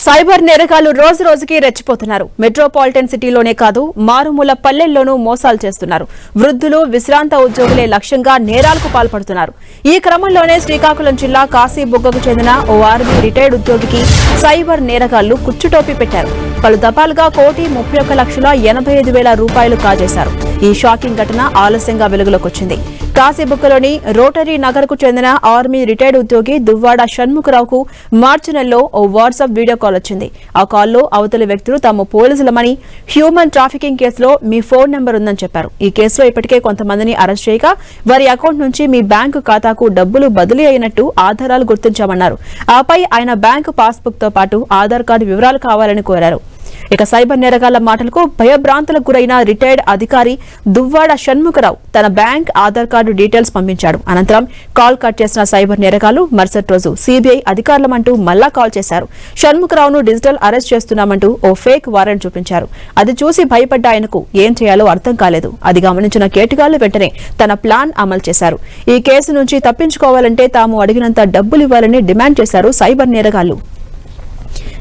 Cyber నేరగాళ్లు రోజు రోజుకి రెచ్చిపోతున్నారు. మెట్రోపాలిటన్ సిటీలోనే కాదు, మారుమూల పల్లెల్లోనూ మోసాలు చేస్తున్నారు. వృద్ధులు, విశ్రాంత ఉద్యోగులే లక్ష్యంగా నేరాలకు పాల్పడుతున్నారు. ఈ క్రమంలోనే శ్రీకాకుళం జిల్లా కాశీబుగ్గకు చెందిన ఓ ఆర్మీ రిటైర్డ్ ఉద్యోగికి సైబర్ నేరగాళ్లు కుచ్చుటోపీ పెట్టారు. పలు దఫాలుగా 1,31,85,000 రూపాయలు కాజేశారు. ఈ షాకింగ్ ఘటన ఆలస్యంగా వెలుగులోకి వచ్చింది. కాశీబుగ్గలోని రోటరీ నగర్ కు చెందిన ఆర్మీ రిటైర్డ్ ఉద్యోగి దువ్వాడ షణ్ముఖరావుకు మార్చి నెలలో ఓ వాట్సాప్ వీడియో కాల్ వచ్చింది. ఆ కాల్లో అవతలి వ్యక్తులు తాము పోలీసులమని, హ్యూమన్ ట్రాఫికింగ్ కేసులో మీ ఫోన్ నెంబర్ ఉందని చెప్పారు. ఈ కేసులో ఇప్పటికే కొంతమందిని అరెస్ట్ చేయగా వారి అకౌంట్ నుంచి మీ బ్యాంకు ఖాతాకు డబ్బులు బదిలీ అయినట్టు ఆధారాలు గుర్తించామన్నారు. ఆపై ఆయన బ్యాంకు పాస్బుక్ తో పాటు ఆధార్ కార్డు వివరాలు కావాలని కోరారు. ఇక సైబర్ నేరగాళ్ల మాటలకు భయభ్రాంతులకు గురైన రిటైర్డ్ అధికారి దువ్వాడ షణ్ముఖరావు తన బ్యాంక్ ఆధార్ కార్డు డీటెయిల్స్ పంపించాడు. అనంతరం కాల్ కట్ చేసిన సైబర్ నేరగాళ్లు మరుసటి రోజు సిబిఐ అధికారులమంటూ మళ్లా కాల్ చేశారు. షణ్ముఖరావును డిజిటల్ అరెస్ట్ చేస్తున్నామంటూ ఓ ఫేక్ వారెంట్ చూపించారు. అది చూసి భయపడ్డ ఆయనకు ఏం చేయాలో అర్థం కాలేదు. అది గమనించిన కేటుగాళ్లు వెంటనే తన ప్లాన్ అమలు చేశారు. ఈ కేసు నుంచి తప్పించుకోవాలంటే తాము అడిగినంత డబ్బులు ఇవ్వాలని డిమాండ్ చేశారు సైబర్ నేరగాళ్లు.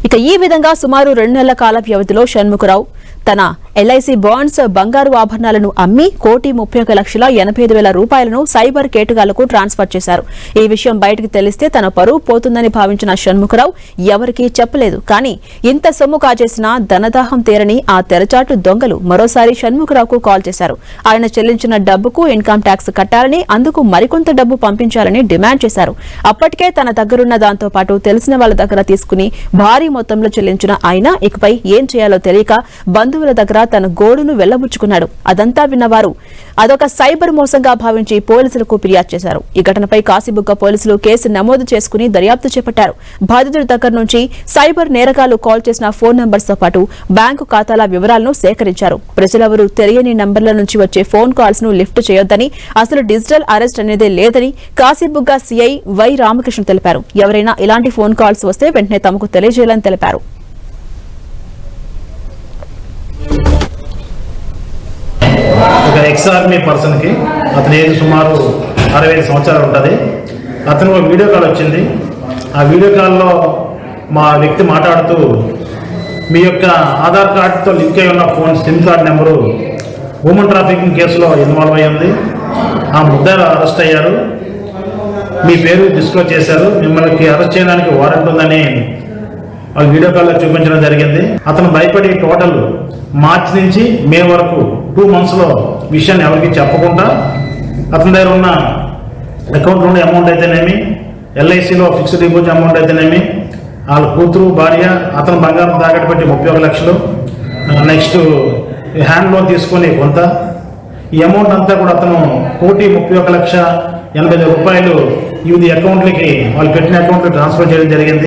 ఇక ఈ విధంగా సుమారు 2 నెలల కాల వ్యవధిలో షణ్ముఖరావు తన ఎల్ఐసి బాండ్స్, బంగారు ఆభరణాలను అమ్మి 1,31,85,000 రూపాయలను సైబర్ కేటుగాళ్లకు ట్రాన్స్ఫర్ చేశారు. ఈ విషయం బయటకు తెలిస్తే తన పరువు పోతుందని భావించిన షణ్ముఖరావు ఎవరికీ చెప్పలేదు. కానీ ఇంత సొమ్ము కాజేసినా ధనదాహం తీరని ఆ తెరచాటు దొంగలు మరోసారి షణ్ముఖరావుకు కాల్ చేశారు. ఆయన చెల్లించిన డబ్బుకు ఇన్కమ్ ట్యాక్స్ కట్టాలని, అందుకు మరికొంత డబ్బు పంపించాలని డిమాండ్ చేశారు. అప్పటికే తన దగ్గరున్న దాంతో పాటు తెలిసిన వాళ్ల దగ్గర తీసుకుని భారీ మొత్తంలో చెల్లించిన ఆయన ఇకపై ఏం చేయాలో తెలియక బంధువుల దగ్గర తన గోడును వెళ్లబుచ్చుకున్నాడు. అదంతా విన్నవారు అదొక సైబర్ మోసంగా భావించి పోలీసులకు ఫిర్యాదు చేశారు. ఈ ఘటనపై కాశీబుగ్గ పోలీసులు కేసు నమోదు చేసుకుని దర్యాప్తు చేపట్టారు. బాధితుడి దగ్గర నుంచి సైబర్ నేరగాళ్లు కాల్ చేసిన ఫోన్ నంబర్స్ తో పాటు బ్యాంకు ఖాతాల వివరాలను సేకరించారు. ప్రజలెవరూ తెలియని నంబర్ల నుంచి వచ్చే ఫోన్ కాల్స్ ను లిఫ్ట్ చేయొద్దని, అసలు డిజిటల్ అరెస్ట్ అనేదే లేదని కాశీబుగ్గ సిఐ వై రామకృష్ణ తెలిపారు. ఎవరైనా ఇలాంటి ఫోన్ కాల్స్ వస్తే వెంటనే తమకు తెలియజేయాలని తెలిపారు. ఒక ఎక్స్ ఆర్మీ పర్సన్కి అతని ఏజ్ సుమారు 65 సంవత్సరాలు ఉంటుంది. అతను ఒక వీడియో కాల్ వచ్చింది. ఆ వీడియో కాల్లో మా వ్యక్తి మాట్లాడుతూ మీ యొక్క ఆధార్ కార్డుతో లింక్ అయి ఉన్న phone SIM card number human trafficking కేసులో ఇన్వాల్వ్ అయ్యింది. ఆ ముద్దాయిలు అరెస్ట్ అయ్యారు. మీ పేరు డిస్క్లోజ్ చేశారు. మిమ్మల్ని అరెస్ట్ చేయడానికి వారెంట్ ఉందని వాళ్ళు వీడియో కాల్లో చూపించడం జరిగింది. అతను భయపడి టోటల్ మార్చి నుంచి మే వరకు 2 monthsలో విషయాన్ని ఎవరికి చెప్పకుండా అతని దగ్గర ఉన్న అకౌంట్లో ఉన్న అమౌంట్ అయితేనేమి, ఎల్ఐసిలో ఫిక్స్డ్ డిపాజిట్ అమౌంట్ అయితేనేమి, వాళ్ళ కూతురు, భార్య, అతను బంగారం తాకట్టు పెట్టి 31 లక్షలు, నెక్స్ట్ హ్యాండ్ లోన్ తీసుకొని కొంత, ఈ అమౌంట్ అంతా కూడా అతను 1,31,80,000 రూపాయలు వివిధ అకౌంట్లకి వాళ్ళు పెట్టిన అకౌంట్లు ట్రాన్స్ఫర్ చేయడం జరిగింది.